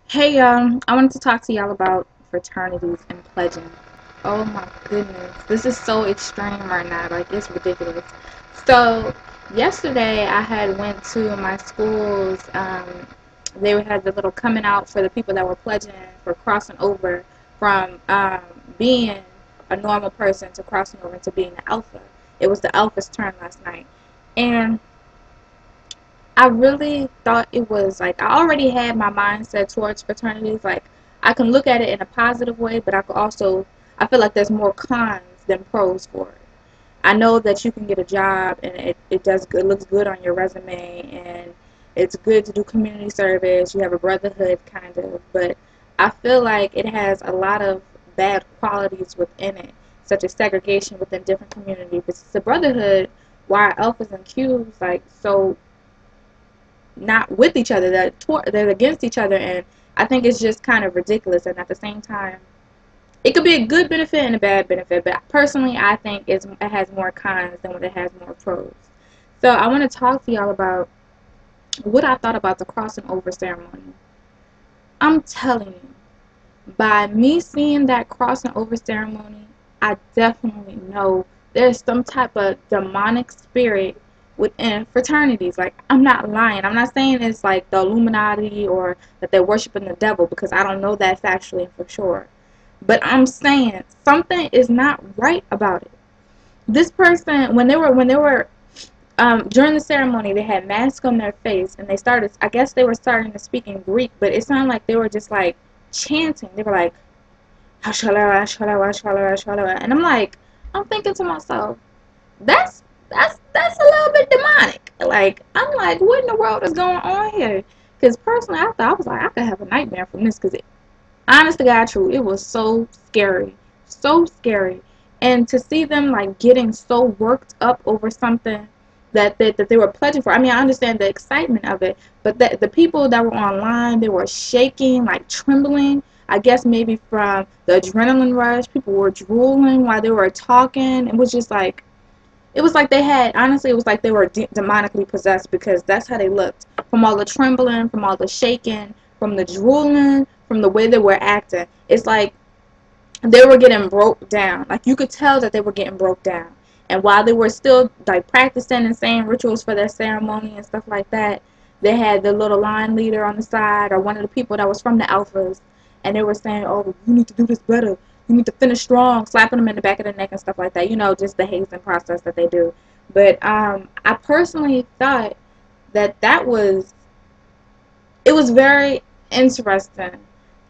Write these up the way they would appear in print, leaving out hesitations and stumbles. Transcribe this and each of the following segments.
Hey, I wanted to talk to y'all about fraternities and pledging. Oh my goodness, this is so extreme right now. Like, it's ridiculous. So, yesterday I had went to my school's. They had the little coming out for the people that were pledging for crossing over from being a normal person to crossing over into being an alpha. It was the alpha's turn last night, and I really thought it was like I already had my mindset towards fraternities. Like, I can look at it in a positive way, but I feel like there's more cons than pros for it. I know that you can get a job and it does good, looks good on your resume, and it's good to do community service. You have a brotherhood kind of, but I feel like it has a lot of bad qualities within it, such as segregation within different communities. It's a brotherhood. Why alphas and Qs like so not with each other, they're against each other, and I think it's just kind of ridiculous. And at the same time, it could be a good benefit and a bad benefit, but personally I think it has more cons than what it has more pros. So I want to talk to y'all about what I thought about the crossing over ceremony. I'm telling you, by me seeing that crossing over ceremony, I definitely know there's some type of demonic spirit within fraternities. Like, I'm not lying. I'm not saying it's like the Illuminati or that they're worshiping the devil, because I don't know that factually for sure. But I'm saying something is not right about it. This person, when they were during the ceremony, they had masks on their face, and they started. I guess they were starting to speak in Greek, but it sounded like they were just like chanting. They were like, "Hashala, hashala, hashala, hashala," and I'm thinking to myself, that's a little bit demonic. Like, I'm like, what in the world is going on here? Because personally, I was like, I could have a nightmare from this. Because honest to God, true, it was so scary, and to see them like getting so worked up over something that they were pledging for. I mean, I understand the excitement of it, but the people that were online, they were shaking, like trembling. I guess maybe from the adrenaline rush, people were drooling while they were talking. It was like they had, honestly, it was like they were demonically possessed, because that's how they looked. From all the trembling, from all the shaking, from the drooling, from the way they were acting. It's like they were getting broke down. Like, you could tell that they were getting broke down. And while they were still like practicing and saying rituals for their ceremony and stuff like that, they had the little line leader on the side, or one of the people that was from the alphas, and they were saying, "Oh, you need to do this better. You need to finish strong," slapping them in the back of the neck and stuff like that. Just the hazing process that they do. But I personally thought that it was very interesting.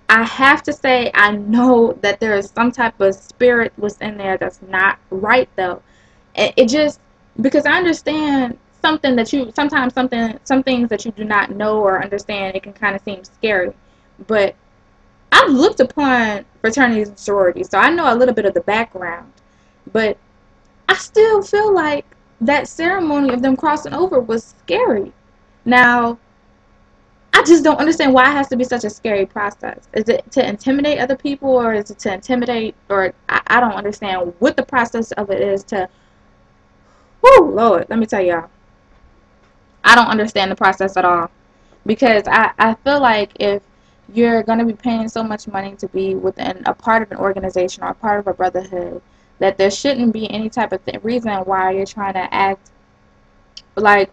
I have to say, I know that there is some type of spirit within there that's not right, though. And it just, because I understand something that you sometimes some things that you do not know or understand, it can kind of seem scary. But I've looked upon fraternities and sororities, so I know a little bit of the background. But I still feel like that ceremony of them crossing over was scary. Now, I just don't understand why it has to be such a scary process. Is it to intimidate other people, or is it to intimidate, or I don't understand what the process of it is to, whoo, Lord, let me tell y'all. I don't understand the process at all. Because I feel like if you're going to be paying so much money to be within a part of an organization or a part of a brotherhood, that there shouldn't be any type of reason why you're trying to act like,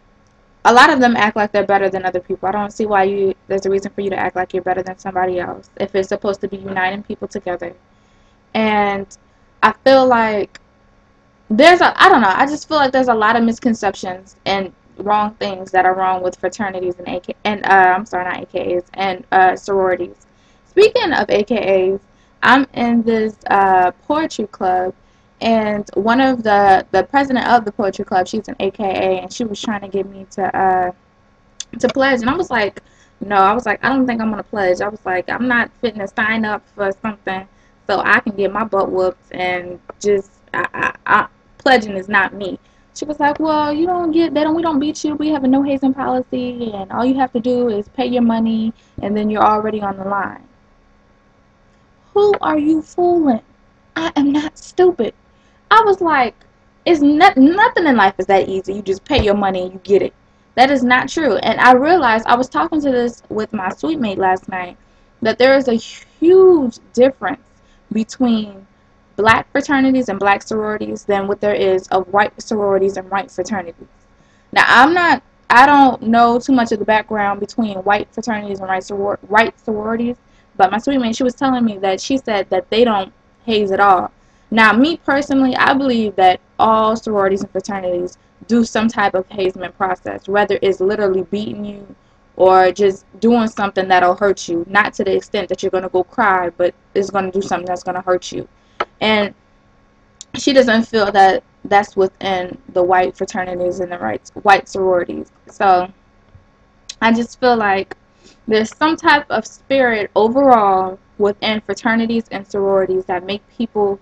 a lot of them act like they're better than other people. I don't see why there's a reason for you to act like you're better than somebody else if it's supposed to be uniting people together. And I feel like I don't know, I just feel like there's a lot of misconceptions and wrong things that are wrong with fraternities and I'm sorry, not AKAs, and sororities. Speaking of AKAs, I'm in this poetry club, and one of the president of the poetry club, she's an AKA, and she was trying to get me to pledge, and I was like, no, I was like, I don't think I'm gonna pledge. I was like, I'm not fitting to sign up for something so I can get my butt whooped, and just pledging is not me. She was like, well, you don't get, we don't beat you. We have a no hazing policy, and all you have to do is pay your money, and then you're already on the line. Who are you fooling? I am not stupid. I was like, nothing in life is that easy. You just pay your money and you get it. That is not true. And I realized, I was talking to this with my sweet mate last night, that there is a huge difference between black fraternities and black sororities than what there is of white sororities and white fraternities. Now, I don't know too much of the background between white fraternities and white sororities, but my sweet mate, she was telling me that she said that they don't haze at all. Now, me personally, I believe that all sororities and fraternities do some type of hazement process, whether it's literally beating you or just doing something that'll hurt you, not to the extent that you're going to go cry, but it's going to do something that's going to hurt you. And she doesn't feel that that's within the white fraternities and the white sororities. So I just feel like there's some type of spirit overall within fraternities and sororities that make people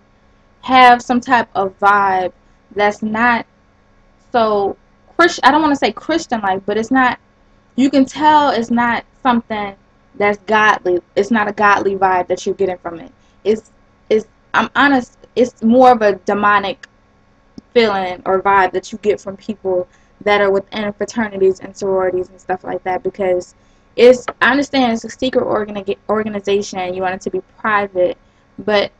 have some type of vibe that's not so Christian. I don't want to say Christian-like, but it's not. You can tell it's not something that's godly. It's not a godly vibe that you're getting from it. It's I'm honest. It's more of a demonic feeling or vibe that you get from people that are within fraternities and sororities and stuff like that, because I understand it's a secret organization, you want it to be private, but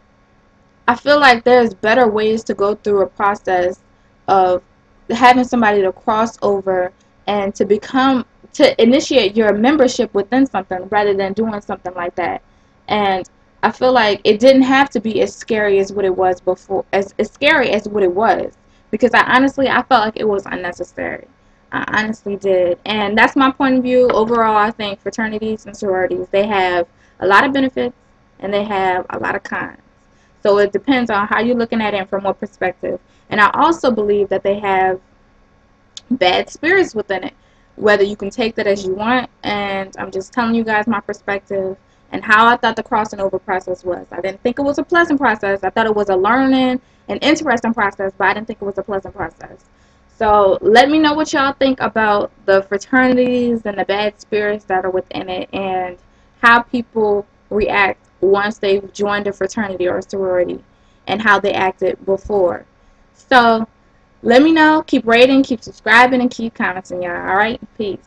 I feel like there's better ways to go through a process of having somebody to cross over and to initiate your membership within something rather than doing something like that. And I feel like it didn't have to be as scary as what it was before, as scary as what it was, because I felt like it was unnecessary. I honestly did. And that's my point of view. Overall, I think fraternities and sororities, they have a lot of benefits and they have a lot of cons. So it depends on how you're looking at it and from what perspective. And I also believe that they have bad spirits within it, whether you can take that as you want. And I'm just telling you guys my perspective and how I thought the crossing over process was. I didn't think it was a pleasant process. I thought it was a learning and interesting process, but I didn't think it was a pleasant process. So let me know what y'all think about the fraternities and the bad spirits that are within it, and how people react once they've joined a fraternity or a sorority, and how they acted before. So let me know. Keep rating, keep subscribing, and keep commenting, y'all. Alright? Peace.